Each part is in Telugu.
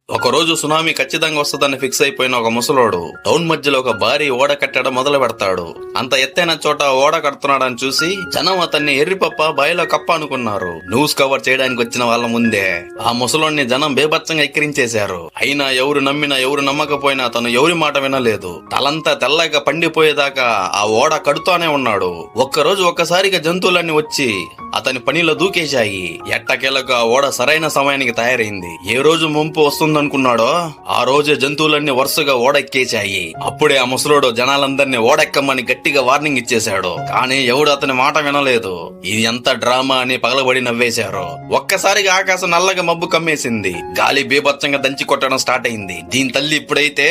ఒక రోజు సునామీ ఖచ్చితంగా వస్తుందని ఫిక్స్ అయిపోయిన ఒక ముసలోడు టౌన్ మధ్యలో ఒక భారీ ఓడ కట్టడం మొదలు పెడతాడు. అంత ఎత్తైన చోట ఓడ కడుతున్నాడని చూసి జనం అతన్ని ఎర్రిపప్ప బాయిలో కప్ప అనుకున్నారు. న్యూస్ కవర్ చేయడానికి వచ్చిన వాళ్ళ ముందే ఆ ముసలోడిని జనం బేభత్సంగా ఎక్కిరించేశారు. అయినా ఎవరు నమ్మినా ఎవరు నమ్మకపోయినా తను ఎవరి మాట వినలేదు. తలంతా తెల్లగా పండిపోయేదాకా ఆ ఓడ కడుతూనే ఉన్నాడు. ఒక్కరోజు ఒక్కసారిగా జంతువులన్నీ వచ్చి అతని పనిలో దూకేశాయి. ఎట్టకేలకు ఆ ఓడ సరైన సమయానికి తయారైంది. ఏ రోజు ముంపు వస్తుందనుకున్నాడో ఆ రోజే జంతువులన్నీ వరుసగా ఓడెక్కేశాయి. అప్పుడే ఆ ముసలోడు జనాలందరినీ ఓడెక్కమని గట్టిగా వార్నింగ్ ఇచ్చేశాడు. కానీ ఎవడు అతని మాట వినలేదు. ఇది ఎంత డ్రామా అని పగలబడి నవ్వేశారు. ఒక్కసారిగా ఆకాశం నల్లగా మబ్బు కమ్మేసింది. గాలి బీభత్సంగా దంచి కొట్టడం స్టార్ట్ అయింది. దీని తల్లి ఇప్పుడైతే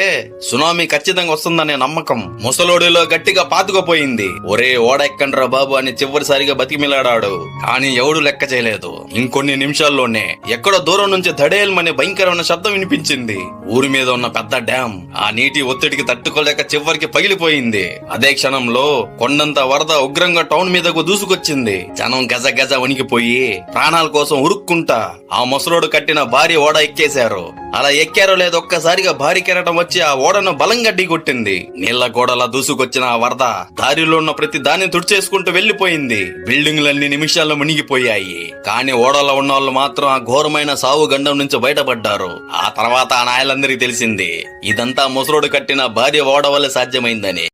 సునామీ ఖచ్చితంగా వస్తుందనే నమ్మకం ముసలోడిలో గట్టిగా పాతుకుపోయింది. ఒరే ఓడెక్కండ్రా బాబు అని చివరిసారిగా బతికిమిలాడాడు. కానీ ఎవడు లెక్క చేయలేదు. ఇంకొన్ని నిమిషాల్లోనే ఎక్కడో దూరం నుంచి ధడేల్మనే భయంకరమైన శబ్దం వినిపించింది. ఊరి మీద ఉన్న పెద్ద డ్యాం ఆ నీటి ఒత్తిడికి తట్టుకోలేక చివరికి పగిలిపోయింది. అదే క్షణంలో కొండంత వరద ఉగ్రంగా టౌన్ మీదకు దూసుకొచ్చింది. జనం గజ గజ వణికిపోయి ప్రాణాల కోసం ఉరుక్కుంటా ఆ ముసలోడు కట్టిన భారీ ఓడ ఎక్కేశారు. అలా ఎక్కారో లేదో ఒక్కసారిగా భారీ కెరటం వచ్చి ఆ ఓడను బలంగా ఢీకొట్టింది. నీళ్ల గోడలా దూసుకొచ్చిన ఆ వరద దారిలో ఉన్న ప్రతి దాన్ని తుడిచేసుకుంటూ వెళ్లిపోయింది. బిల్డింగ్లన్నీ నిమిషాల్లో మునిగిపోయాయి. కానీ ఓడలో ఉన్న వాళ్ళు మాత్రం ఆ ఘోరమైన సావు గండం నుంచి బయటపడ్డారు. ఆ తర్వాత ఆ నాయలందరికీ తెలిసింది ఇదంతా ముసలోడు కట్టిన భారీ ఓడ వల్ల సాధ్యమైందని.